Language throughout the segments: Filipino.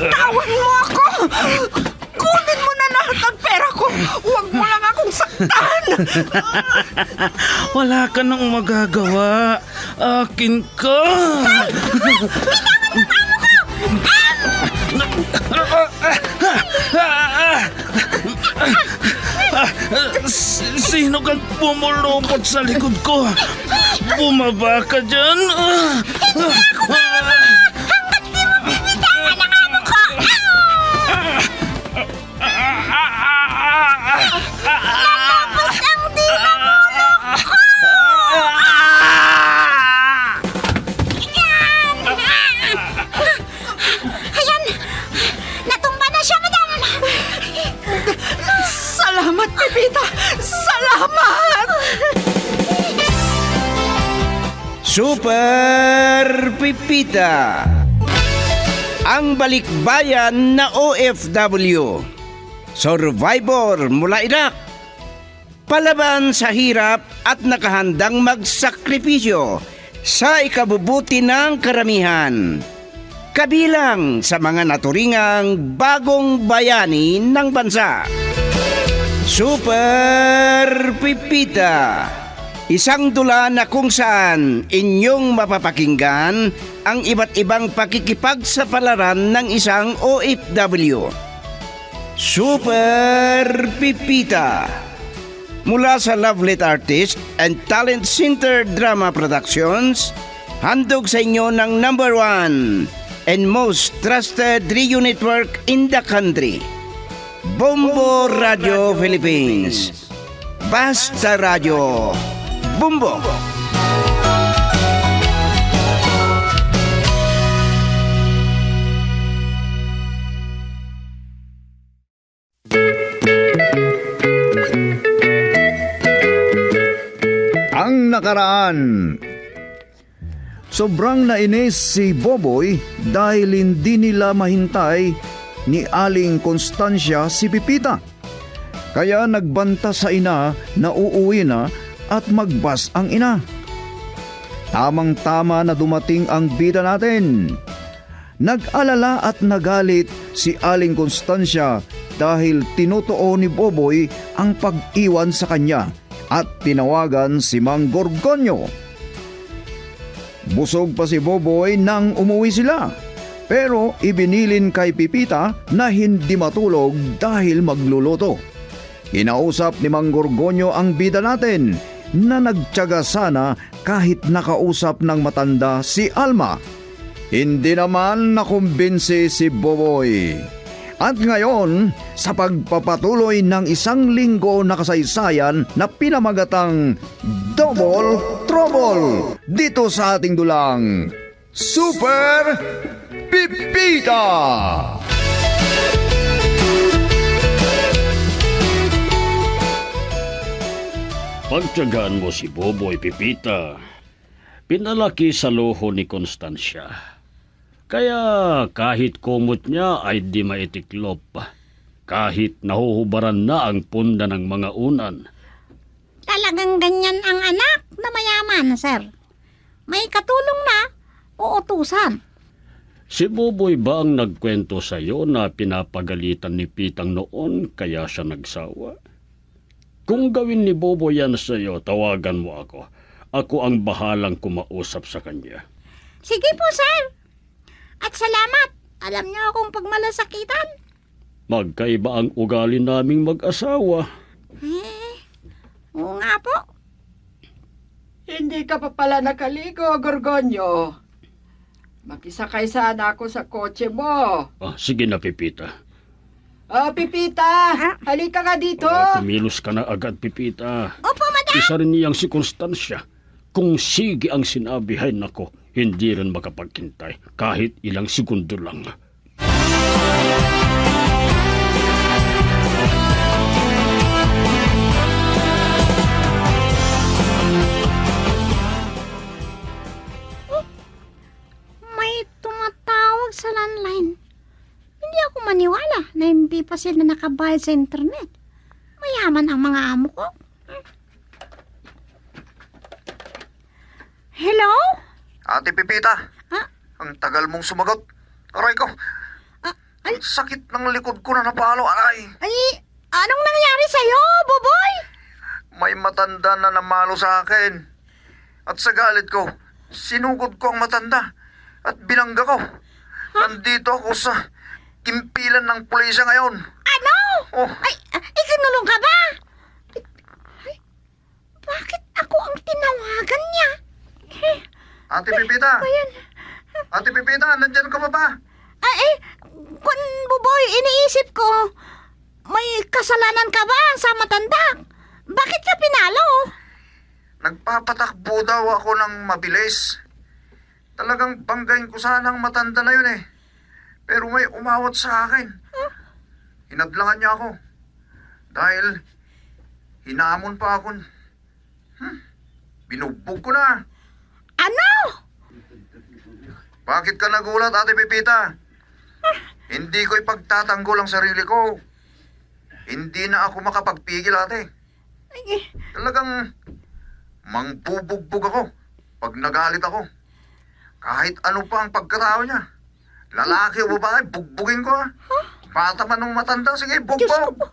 Bitawan mo ako! Kunin mo na lahat ng pera ko! Huwag mo lang akong saktan! Wala ka nang magagawa. Akin ka. Sino kang pumulupot sa likod ko? Bumaba ka dyan. Ayan! Natumba na siya, madam! Salamat, Pepita! Salamat! Super Pipita, ang balikbayan na OFW, survivor mula Iraq, palaban sa hirap at nakahandang magsakripisyo sa ikabubuti ng karamihan, kabilang sa mga naturingang bagong bayani ng bansa. Super Pipita, isang dula na kung saan inyong mapapakinggan ang iba't ibang pakikipagsapalaran ng isang OFW. Super Pipita, mula sa Lovelet Artist and Talent Center Drama Productions, handog sa inyo ng #1 and most trusted radio network in the country, Bombo Radio Philippines. Basta Radio Bombo. Ang nakaraan. Sobrang nainis si Boboy dahil hindi nila mahintay ni Aling Constancia si Pipita. Kaya nagbanta sa ina na uuwi na at magbas ang ina. Tamang-tama na dumating ang bida natin. Nag-alala at nagalit si Aling Constancia dahil tinutuo ni Boboy ang pag-iwan sa kanya at tinawagan si Mang Gorgonyo. Busog pa si Boboy nang umuwi sila, pero ibinilin kay Pipita na hindi matulog dahil magluluto. Kinausap ni Mang Gorgonyo ang bida natin na nagtiyaga sana kahit nakausap ng matanda si Alma. Hindi naman nakumbinsi si Boboy. At ngayon, sa pagpapatuloy ng 1 linggo na kasaysayan na pinamagatang Double Trouble dito sa ating dulang Super Pipita! Pagtiyagaan mo si Boboy, Pipita. Pinalaki sa loho ni Constancia. Kaya kahit kumot niya ay di maitiklop. Kahit nahuhubaran na ang punda ng mga unan. Talagang ganyan ang anak na mayaman, sir. May katulong na o utusan. Si Boboy ba ang nagkwento sa iyo na pinapagalitan ni Pitang noon kaya siya nagsawa? Kung gawin ni Boboy yan sa iyo, tawagan mo ako. Ako ang bahalang kumausap sa kanya. Sige po, sir. At salamat. Alam niyo akong pagmalasakitan. Magkaiba ang ugali naming mag-asawa. Oo nga po. Hindi ka pa pala nakaligo, Gorgonyo. Makisakay sana ako sa kotse mo. Sige na, Pipita. Pipita, halika nga dito. Kumilos ka na agad, Pipita. Opo, madam. Isa rin niyang si Constancia. Kung sige ang sinabi, hay nako, hindi rin makapagkintay kahit ilang segundo lang. May tumatawag sa landline. Hindi ako maniwala na hindi pa sila nakabayad sa internet. Mayaman ang mga amo ko. Hello? Ate Pipita, ang tagal mong sumagot. Aray ko, Ang sakit ng likod ko na napalo, aray. Ay, anong nangyari sa'yo, Buboy? May matanda na namalo sa akin. At sa galit ko, sinugod ko ang matanda at binangga ko. Nandito ako sa kimpilan ng pulisya ngayon. Ano? Oh, Ay, ikinulong ka ba? Ay, bakit ako ang tinawagan niya? Ate Pipita. Ba yan? Ate Pipita, nandyan ka pa ba? Ay, kun Buboy, iniisip ko, may kasalanan ka ba sa matanda? Bakit ka pinalo? Nagpapatakbo daw ako ng mabilis. Talagang banggain ko sana ang matanda na yun eh. Pero may umawat sa akin. Hinadlangan niya ako. Dahil hinamon pa ako. Binugbog ko na. Ano? Bakit ka nagulat, Ate Pipita? Hindi ko ipagtatanggol ang sarili ko. Hindi na ako makapagpigil, ate. Talagang mangbubugbog ako pag nagalit ako. Kahit ano pa ang pagkatao niya. Lalaki o babae, bugbugin ko ha. Bata man ng matanda, sige, bugbog.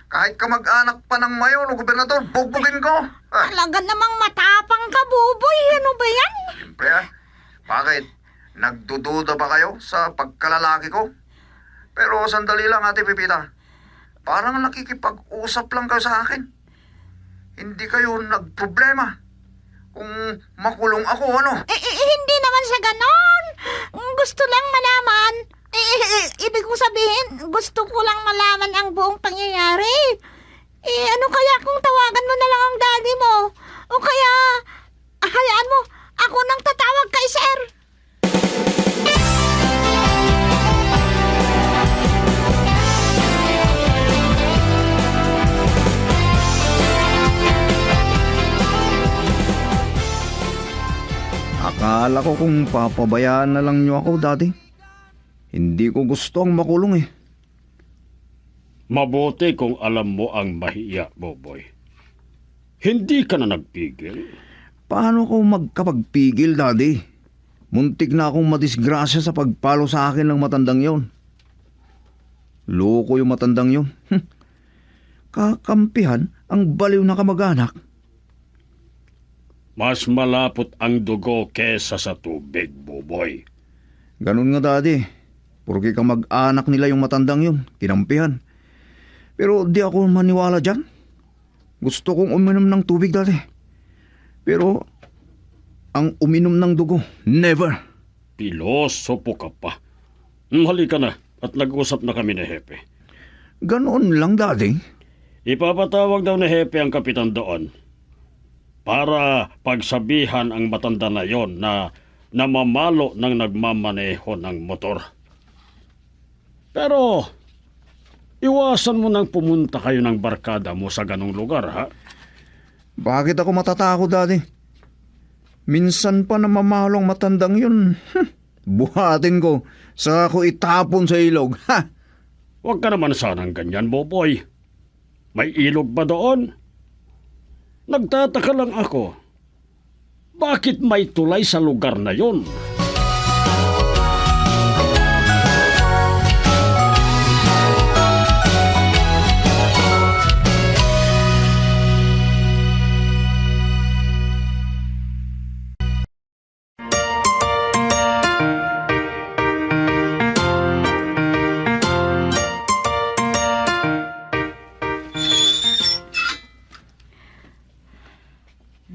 Kahit kamag-anak pa ng mayor o gobernador, bugbugin ko. Talaga namang matapang ka, Buboy. Ano ba yan? Siyempre ha. Bakit? Nagdududa ba kayo sa pagkalalaki ko? Pero sandali lang, Ate Pipita. Parang nakikipag-usap lang kayo sa akin. Hindi kayo nagproblema. Kung makulong ako, ano? Hindi naman sa ganon. Gusto lang malaman. Ibig ko sabihin, gusto ko lang malaman ang buong pangyayari. Ano kaya kung tawagan mo na lang ang daddy mo? O kaya, hayaan mo, ako nang tatawag kay sir. Akala ko kung papabayaan na lang niyo ako, Daddy. Hindi ko gusto ang makulong eh. Mabuti kung alam mo ang mahiya, Boboy. Hindi ka na nagpigil. Paano ko magkapagpigil, Daddy? Muntik na akong madisgrasya sa pagpalo sa akin ng matandang yon. Loko yung matandang yon. Kakampihan ang baliw na kamag-anak. Mas malapot ang dugo kesa sa tubig, Boboy. Ganun nga, Daddy. Purki kamag-anak nila yung matandang yon. Kinampihan. Pero di ako maniwala dyan. Gusto kong uminom ng tubig, Daddy. Pero ang uminom ng dugo, never. Pilosopo ka pa. Halika na at nag-usap na kami ni Hepe. Ganoon lang, Daddy. Ipapatawag daw ni Hepe ang kapitan doon para pagsabihan ang matanda na yon na namamalo ng nagmamaneho ng motor. Pero iwasan mo nang pumunta kayo ng barkada mo sa ganong lugar, ha? Bakit ako matatakot, Daddy? Minsan pa namamalo ang matandang yun. Buhatin ko, saka ko itapon sa ilog. Ha! Huwag ka naman sanang ganyan, Boboy. May ilog ba doon? Nagtataka lang ako. Bakit may tulay sa lugar na yon?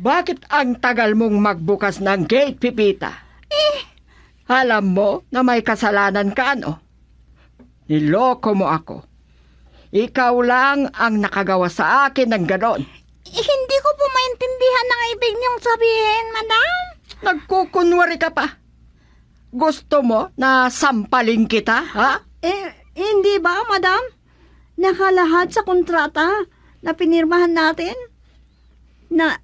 Bakit ang tagal mong magbukas ng gate, Pipita? Alam mo na may kasalanan ka, no? Niloko mo ako. Ikaw lang ang nakagawa sa akin ng ganon. Hindi ko po maintindihan ang ibig niyong sabihin, madam. Nagkukunwari ka pa. Gusto mo na sampaling kita, ha? Hindi ba, madam? Nakalahad sa kontrata na pinirmahan natin na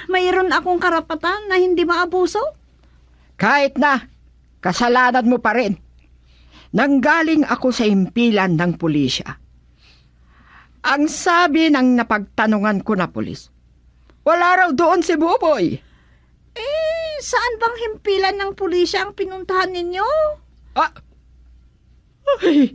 mayroon akong karapatan na hindi maabuso? Kahit na, kasalanan mo pa rin. Nanggaling ako sa himpilan ng pulisya. Ang sabi ng napagtanungan ko na pulis, wala raw doon si Buboy. Saan bang himpilan ng pulisya ang pinuntahan ninyo? Ay.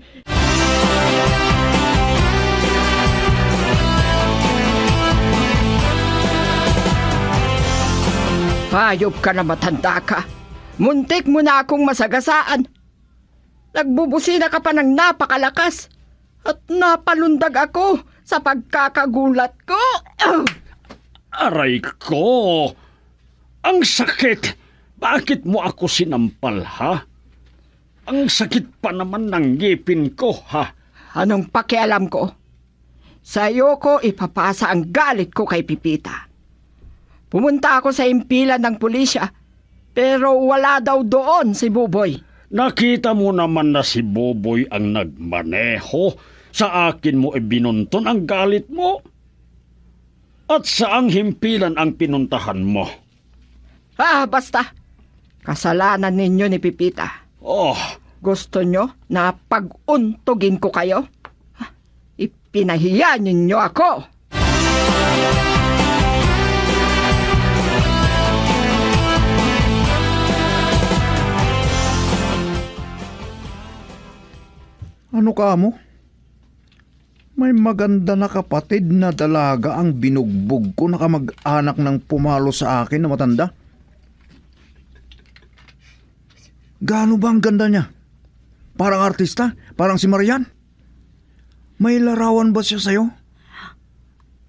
Hayop ka na matanda ka. Muntik mo na akong masagasaan. Nagbubusina ka pa ng napakalakas. At napalundag ako sa pagkakagulat ko. Aray ko! Ang sakit! Bakit mo ako sinampal, ha? Ang sakit pa naman ng ngipin ko, ha? Anong pakialam ko? Sa'yo ko ipapasa ang galit ko kay Pipita. Pumunta ako sa impilan ng pulisya, pero wala daw doon si Buboy. Nakita mo naman na si Boboy ang nagmaneho. Sa akin mo ibinunton ang galit mo. At saang himpilan ang pinuntahan mo? Basta. Kasalanan ninyo ni Pipita. Oh, Gusto nyo na pag-untugin ko kayo? Ipinahiya ninyo ako. Ano ka mo? May maganda na kapatid na dalaga ang binugbog ko na kamag-anak ng pumalo sa akin na matanda. Gaano ba ang ganda niya? Parang artista? Parang si Marian? May larawan ba siya sa'yo?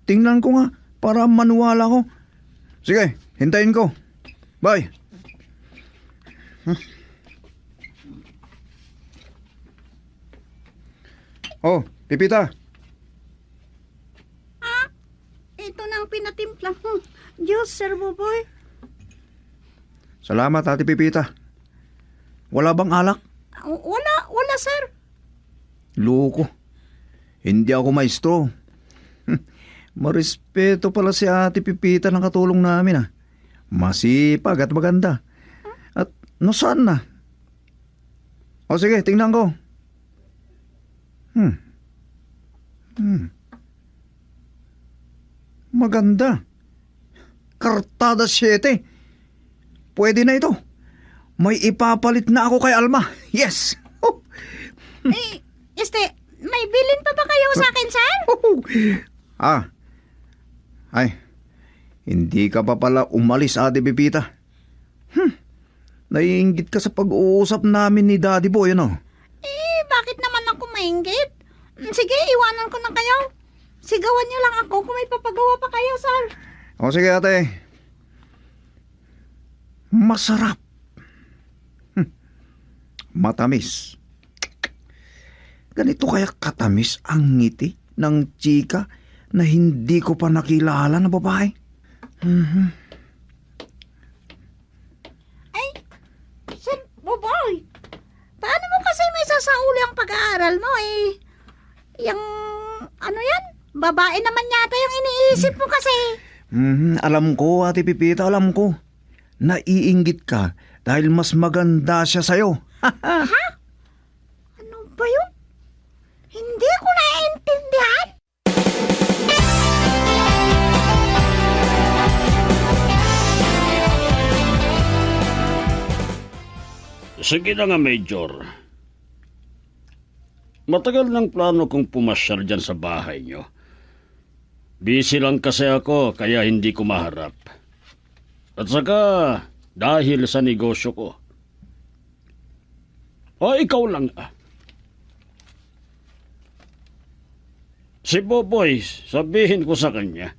Tingnan ko nga para manuwala ko. Sige, hintayin ko. Bye. Oh, Pipita. Ito na ang pinatimpla. Diyos, Sir Buboy. Salamat, Ate Pipita. Wala bang alak? Wala, sir. Loko. Hindi ako maestro. Marespeto pala si Ate Pipita ng katulong namin ah. Masipag at maganda. At nasaan na? O sige, tingnan ko. Maganda. Kartada 7. Pwede na ito. May ipapalit na ako kay Alma. Yes! May bilin pa ba kayo sa akin, sir? Ay, hindi ka pa pala umalis, Ate Pipita. Naiinggit ka sa pag-uusap namin ni Daddy Boy, ano? Bakit naman ako mainggit? Sige, iwanan ko na kayo. Sigawan niyo lang ako kung may papagawa pa kayo, sir. O sige, ate. Masarap. Matamis. Ganito kaya katamis ang ngiti ng chika na hindi ko pa nakilala na babae? Ay, Sir Buboy, paano mo kasi may sasauli ang pag-aaral mo yung, ano yan? Babae naman yata yung iniisip mo kasi. Alam ko, Ate Pipita, alam ko. Naiinggit ka dahil mas maganda siya sa'yo. Ano ba yun? Hindi ko naiintindihan. sige na nga, Major. Matagal ng plano kong pumasyal dyan sa bahay nyo. Busy lang kasi ako, kaya hindi ko maharap. At saka, dahil sa negosyo ko. Ikaw lang ah. Si Boboy, sabihin ko sa kanya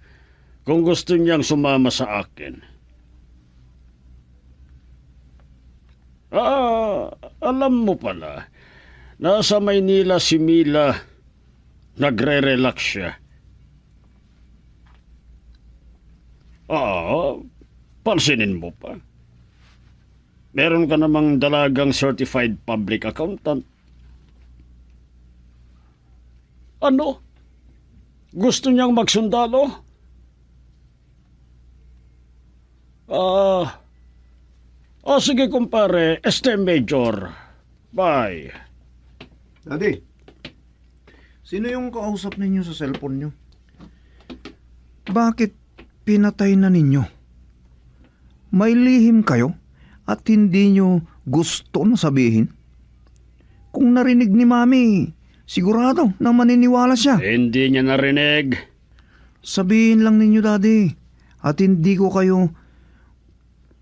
kung gusto niyang sumama sa akin. Alam mo pala, nasa Maynila si Mila, nagre-relax siya. Pansinin mo pa. Meron ka namang dalagang certified public accountant. Ano? Gusto niyang magsundalo? Sige kumpare, Major. Bye. Daddy, sino yung kausap ninyo sa cellphone nyo? Bakit pinatay na ninyo? May lihim kayo at hindi nyo gusto na sabihin? kung narinig ni Mami, sigurado na maniniwala siya. Hindi niya narinig. Sabihin lang ninyo, Daddy, at hindi ko kayo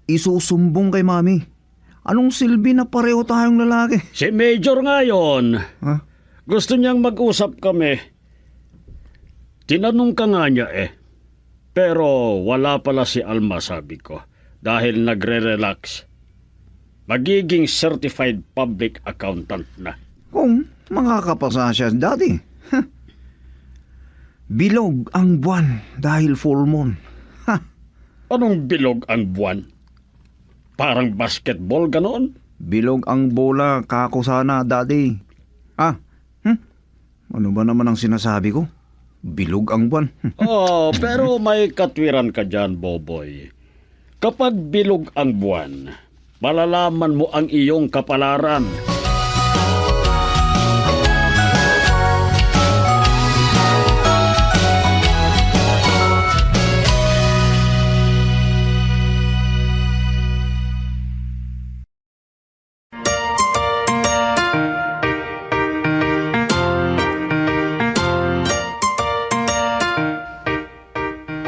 isusumbong kay Mami. Anong silbi na pareho tayong lalaki? Si Major ngayon. Ha? Gusto niyang mag-usap kami. Tinanong ka nga niya eh. Pero wala pala si Alma, sabi ko. Dahil nagre-relax. Magiging certified public accountant na. Kung makakapasa siya, Daddy. Bilog ang buwan dahil full moon. Ha? Anong bilog ang buwan? Parang basketball ganoon? Bilog ang bola, kako sana, Daddy. Ah, ano ba naman ang sinasabi ko? Bilog ang buwan. Oh, pero may katwiran ka dyan, Boboy. Kapag bilog ang buwan, malalaman mo ang iyong kapalaran.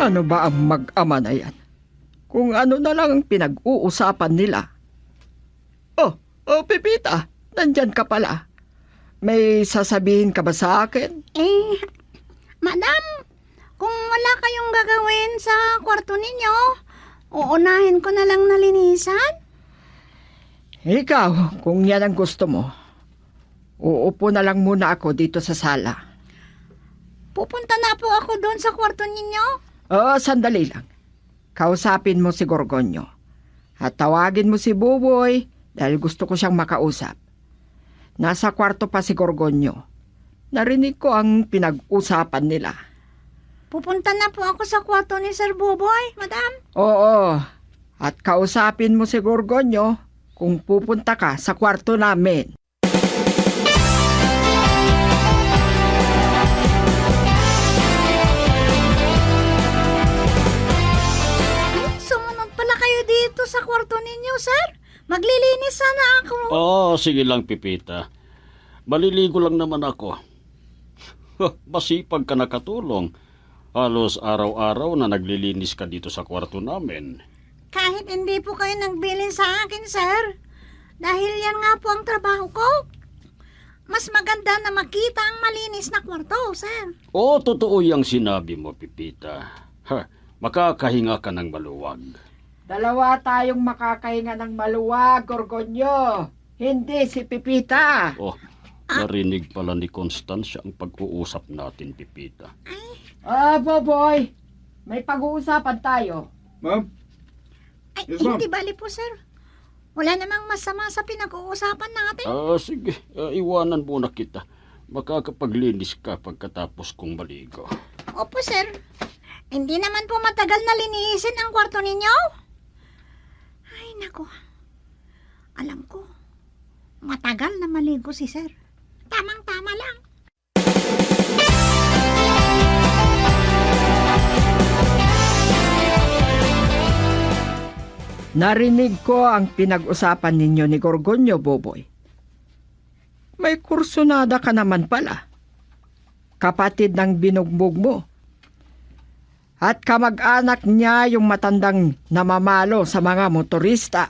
Ano ba ang mag-ama na yan? Kung ano na lang ang pinag-uusapan nila. Oh, Pepita, nandyan ka pala. May sasabihin ka ba sa akin? Madam, kung wala kayong gagawin sa kwarto ninyo, uunahin ko na lang nalinisan. Ikaw, kung yan ang gusto mo, uupo na lang muna ako dito sa sala. Pupunta na po ako doon sa kwarto ninyo. Sandali lang. Kausapin mo si Gorgonyo. At tawagin mo si Buboy dahil gusto ko siyang makausap. Nasa kwarto pa si Gorgonyo. Narinig ko ang pinag-usapan nila. Pupunta na po ako sa kwarto ni Sir Buboy, madam. Oo. At kausapin mo si Gorgonyo kung pupunta ka sa kwarto namin. Sumunod pala kayo dito sa kwarto ninyo, sir. Maglilinis sana ako. Sige lang, Pipita. Maliligo lang naman ako. Masipag ka nakatulong. Halos araw-araw na naglilinis ka dito sa kwarto namin. Kahit hindi po kayo nagbilin sa akin, sir. Dahil yan nga po ang trabaho ko. Mas maganda na makita ang malinis na kwarto, sir. Totoo yung sinabi mo, Pipita. Makakahinga ka ng maluwag. Dalawa tayong makakahinga ng maluwag, Gorgonyo. Hindi si Pipita. Narinig pala ni Constancia ang pag-uusap natin, Pipita. Boboy. May pag-uusapan tayo. Ma'am? Ay, Yes, ma'am. hindi bali po, sir. Wala namang masama sa pinag-uusapan natin. Sige, iwanan muna kita. Makakapaglinis ka pagkatapos kong maligo. Opo, sir. Hindi naman po matagal na linisin ang kwarto ninyo. Ay, nako. Alam ko, matagal na maligo si sir. Tamang-tama lang. Narinig ko ang pinag-usapan ninyo ni Gorgonyo, Boboy. May kursunada ka naman pala. Kapatid ng binugbog mo. At kamag-anak niya yung matandang namamalo sa mga motorista.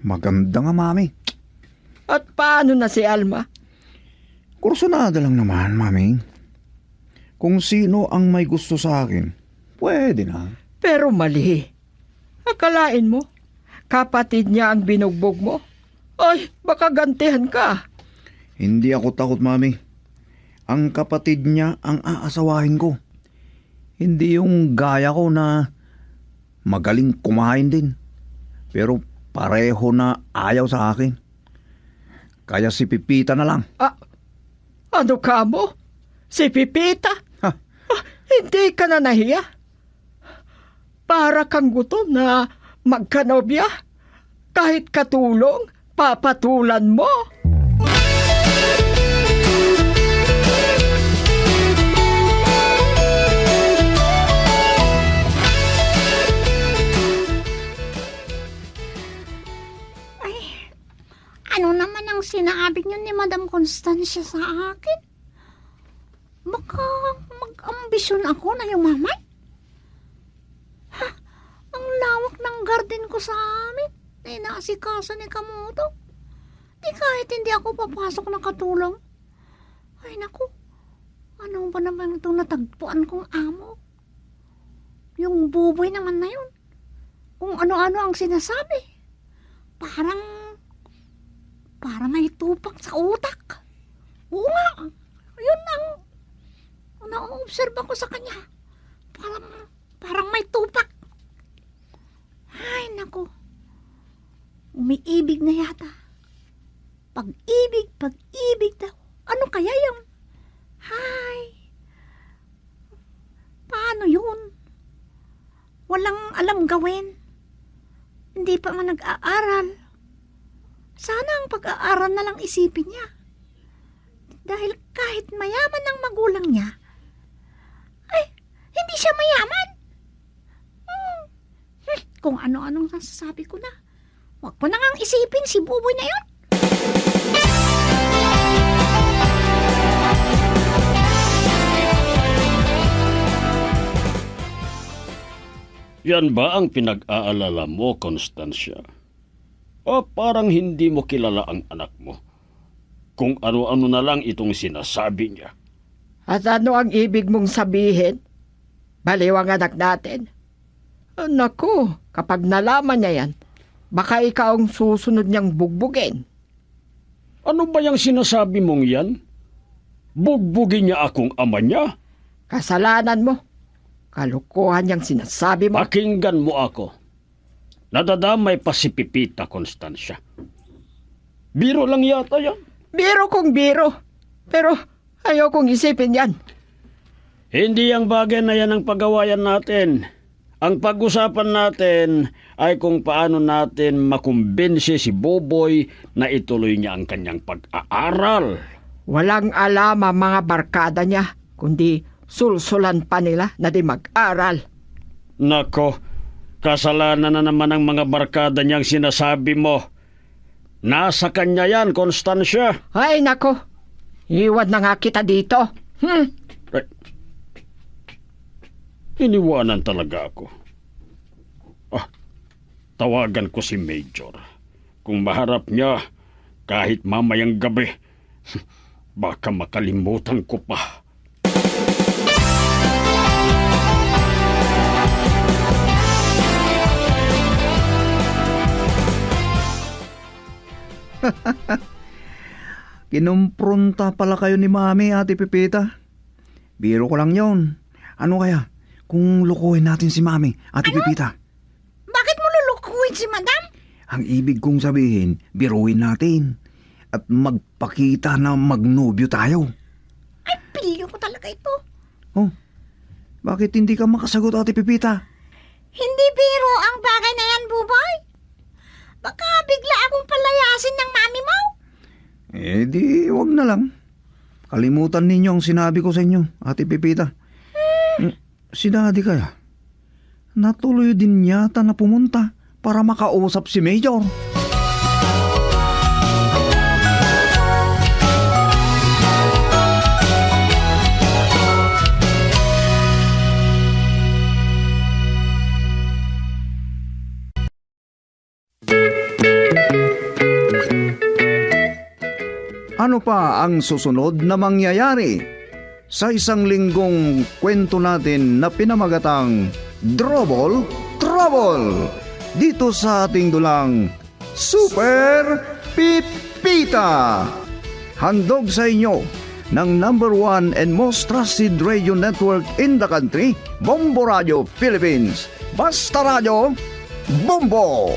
Maganda nga, Mami. At paano na si Alma? Kursunada lang naman, Mami. Kung sino ang may gusto sa akin, pwede na. Pero mali. Akalain mo, kapatid niya ang binugbog mo? Ay, baka gantihan ka. Hindi ako takot, Mami. Ang kapatid niya ang aasawahin ko. Hindi yung gaya ko na magaling kumain din. Pero pareho na ayaw sa akin. Kaya si Pipita na lang. Ano ka mo? Si Pipita? Ha? Hindi ka na nahiya? Para kang gutom na magkanobya? Kahit katulong, papatulan mo? ang sinabi niyo ni Madam Constancia sa akin? Baka mag-ambisyon ako na yumaman? Ha? Ang lawak ng garden ko sa amin na inaasikaso ni Kamuto. Di kahit hindi ako papasok na katulong. Ay naku, ano ba naman itong natagpuan kong amo? Yung buboy naman na yun. Kung ano-ano ang sinasabi. Para may tupak sa utak. Oo nga, yun ang na-observe ko sa kanya. Parang may tupak. Ay naku, umiibig na yata. Pag-ibig daw. Ano kaya yung... Hay, paano yun? Walang alam gawin. Hindi pa man nag-aaral. Sana ang pag-aaral na lang isipin niya. Dahil kahit mayaman ang magulang niya, ay, hindi siya mayaman. Kung ano-anong nasasabi ko na. Huwag mo na ngang isipin si Buboy na yun. Yan ba ang pinag-aalala mo, Constancia? O parang hindi mo kilala ang anak mo? Kung ano-ano na lang itong sinasabi niya. At ano ang ibig mong sabihin? Baliw ang anak natin. Naku, kapag nalaman niya yan, baka ikaw ang susunod niyang bugbugin. Ano ba yung sinasabi mong yan? Bugbugin niya akong ama niya? Kasalanan mo. Kalukuhan niyang sinasabi mo. Pakinggan mo ako. Nadadamay pa si Pipita, Constancia. Biro lang yata yan. Biro kong biro. Pero ayaw kong isipin yan. Hindi ang bagay na yan ang pagawayan natin. Ang pag-usapan natin ay kung paano natin makumbinsi si Boboy na ituloy niya ang kanyang pag-aaral. Walang alam ang mga barkada niya, kundi sulsulan pa nila na di mag-aral. Nako, kasalanan na naman ang mga barkada niyang sinasabi mo. Nasa kanya yan, Constancia. Ay nako, iwan na nga kita dito. Iniwanan talaga ako. Tawagan ko si Major. Kung maharap niya, kahit mamayang gabi, baka makalimutan ko pa. Kinumpronta pala kayo ni Mami, Ate Pipita. Biro ko lang yon. Ano kaya kung lukuhin natin si Mami, Ate Pipita? Bakit mo lulukuhin si Madam? Ang ibig kong sabihin, biruin natin at magpakita na magnobyo tayo. Ay, pilyo ko talaga ito. Oh, bakit hindi ka makasagot, Ate Pipita? Hindi biro ang bagay na yan, Buboy. Baka bigla akong palayasin ng mami mo. Eh di, wag na lang. Kalimutan ninyo ang sinabi ko sa inyo, Ate Pipita. Si Daddy kaya? Natuloy din yata na pumunta para makausap si Major. Ano pa ang susunod na mangyayari sa isang linggong kwento natin na pinamagatang Double Trouble dito sa ating dulang Super Pipita? Handog sa inyo ng #1 and most trusted radio network in the country, Bombo Radio Philippines. Basta Radio, Bombo!